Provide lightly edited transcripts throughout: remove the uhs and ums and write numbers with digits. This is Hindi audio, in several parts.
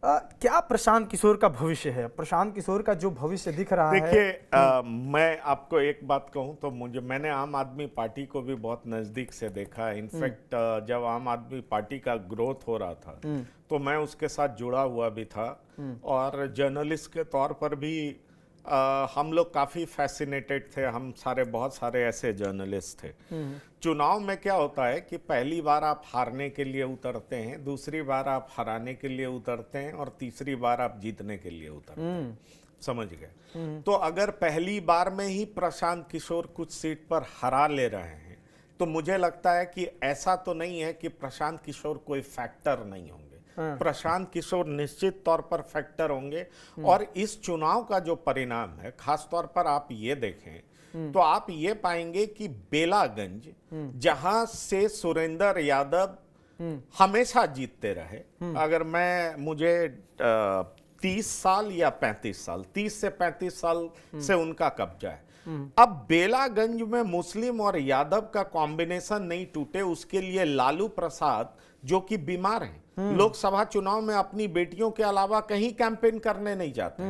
क्या प्रशांत किशोर का भविष्य है? प्रशांत किशोर का जो भविष्य दिख रहा है। देखिए, मैं आपको एक बात कहूं तो मैंने आम आदमी पार्टी को भी बहुत नज़दीक से देखा। इनफैक्ट जब आम आदमी पार्टी का ग्रोथ हो रहा था तो मैं उसके साथ जुड़ा हुआ भी था, और जर्नलिस्ट के तौर पर भी हम लोग काफ़ी फैसिनेटेड थे। हम बहुत सारे ऐसे जर्नलिस्ट थे। चुनाव में क्या होता है कि पहली बार आप हारने के लिए उतरते हैं, दूसरी बार आप हराने के लिए उतरते हैं, और तीसरी बार आप जीतने के लिए उतरते हैं। समझ गए? तो अगर पहली बार में ही प्रशांत किशोर कुछ सीट पर हरा ले रहे हैं तो मुझे लगता है कि ऐसा तो नहीं है कि प्रशांत किशोर कोई फैक्टर नहीं होंगे। प्रशांत किशोर निश्चित तौर पर फैक्टर होंगे। और इस चुनाव का जो परिणाम है, खास तौर पर आप ये देखें तो आप ये पाएंगे कि बेलागंज, जहां से सुरेंद्र यादव हमेशा जीतते रहे, अगर मुझे 30 साल या 35 साल, 30 से 35 साल से उनका कब्जा है। अब बेलागंज में मुस्लिम और यादव का कॉम्बिनेशन नहीं टूटे, उसके लिए लालू प्रसाद, जो कि बीमार हैं, लोकसभा चुनाव में अपनी बेटियों के अलावा कहीं कैंपेन करने नहीं जाते,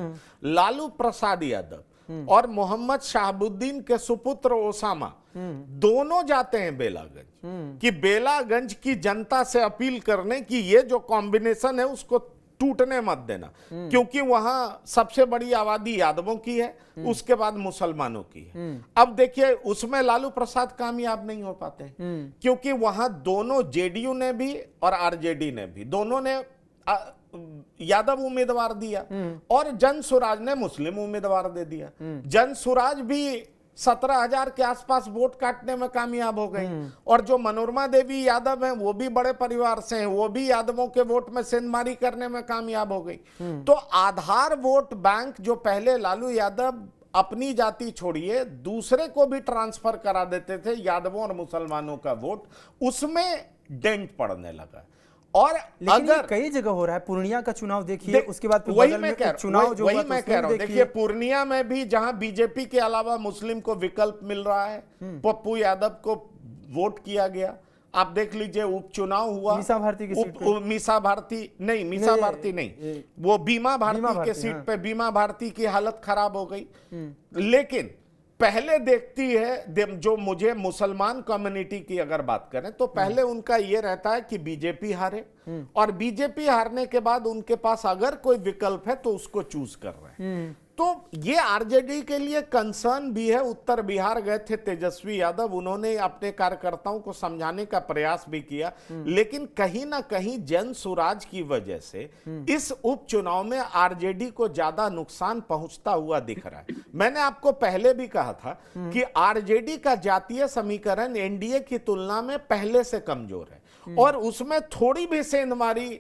लालू प्रसाद यादव और मोहम्मद शहाबुद्दीन के सुपुत्र ओसामा दोनों जाते हैं बेलागंज, कि बेलागंज की जनता से अपील करने की ये जो कॉम्बिनेशन है उसको टूटने मत देना, क्योंकि वहां सबसे बड़ी आबादी यादवों की है, उसके बाद मुसलमानों की है। अब देखिए, उसमें लालू प्रसाद कामयाब नहीं हो पाते, क्योंकि वहां दोनों जेडीयू ने भी और आरजेडी ने भी, दोनों ने यादव उम्मीदवार दिया और जन सुराज ने मुस्लिम उम्मीदवार दे दिया। जन सुराज भी 17,000 के आसपास वोट काटने में कामयाब हो गई, और जो मनोरमा देवी यादव हैं वो भी बड़े परिवार से हैं, वो भी यादवों के वोट में सेंधमारी करने में कामयाब हो गई। तो आधार वोट बैंक जो पहले लालू यादव अपनी जाति छोड़िए दूसरे को भी ट्रांसफर करा देते थे, यादवों और मुसलमानों का वोट, उसमें डेंट पड़ने लगा। और अगर कई जगह हो रहा है, पूर्णिया का चुनाव देखिए, उसके बाद वही मैं कह रहा हूं। देखिए, पूर्णिया में भी जहां बीजेपी के अलावा मुस्लिम को विकल्प मिल रहा है, पप्पू यादव को वोट किया गया। आप देख लीजिए, उपचुनाव हुआ, मीसा भारती की सीट पे, मीसा भारती नहीं, वो बीमा भारती के सीट पे बीमा भारती की हालत खराब हो गई। लेकिन पहले देखती है, जो मुझे मुसलमान कम्युनिटी की अगर बात करें तो पहले उनका यह रहता है कि बीजेपी हारे, और बीजेपी हारने के बाद उनके पास अगर कोई विकल्प है तो उसको चूज कर रहे हैं। तो ये आरजेडी के लिए कंसर्न भी है। उत्तर बिहार गए थे तेजस्वी यादव, उन्होंने अपने कार्यकर्ताओं को समझाने का प्रयास भी किया, लेकिन कहीं ना कहीं जन सुराज की वजह से इस उपचुनाव में आरजेडी को ज्यादा नुकसान पहुंचता हुआ दिख रहा है। मैंने आपको पहले भी कहा था कि आरजेडी का जातीय समीकरण एनडीए की तुलना में पहले से कमजोर है, और उसमें थोड़ी भी सेंधमारी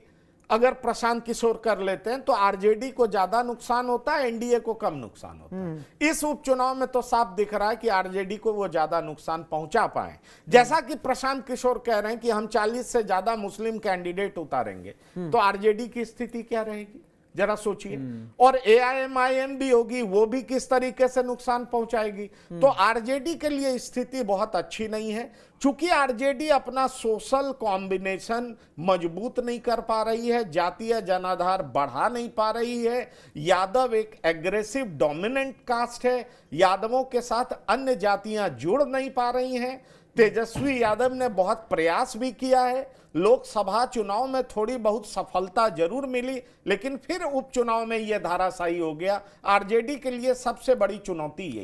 अगर प्रशांत किशोर कर लेते हैं तो आरजेडी को ज्यादा नुकसान होता है, एनडीए को कम नुकसान होता है। इस उपचुनाव में तो साफ दिख रहा है कि आरजेडी को वो ज्यादा नुकसान पहुंचा पाए। जैसा कि प्रशांत किशोर कह रहे हैं कि हम 40 से ज्यादा मुस्लिम कैंडिडेट उतारेंगे, तो आरजेडी की स्थिति क्या रहेगी, जरा सोचिए। और एआईएमआईएम भी होगी, वो भी किस तरीके से नुकसान पहुंचाएगी। तो आरजेडी के लिए स्थिति बहुत अच्छी नहीं है, चूंकि आरजेडी अपना सोशल कॉम्बिनेशन मजबूत नहीं कर पा रही है, जातीय जनाधार बढ़ा नहीं पा रही है। यादव एक एग्रेसिव डोमिनेंट कास्ट है, यादवों के साथ अन्य जातियां जुड़ नहीं पा रही हैं। तेजस्वी यादव ने बहुत प्रयास भी किया है, लोकसभा चुनाव में थोड़ी बहुत सफलता जरूर मिली, लेकिन फिर उपचुनाव में यह धाराशायी हो गया। आरजेडी के लिए सबसे बड़ी चुनौती यही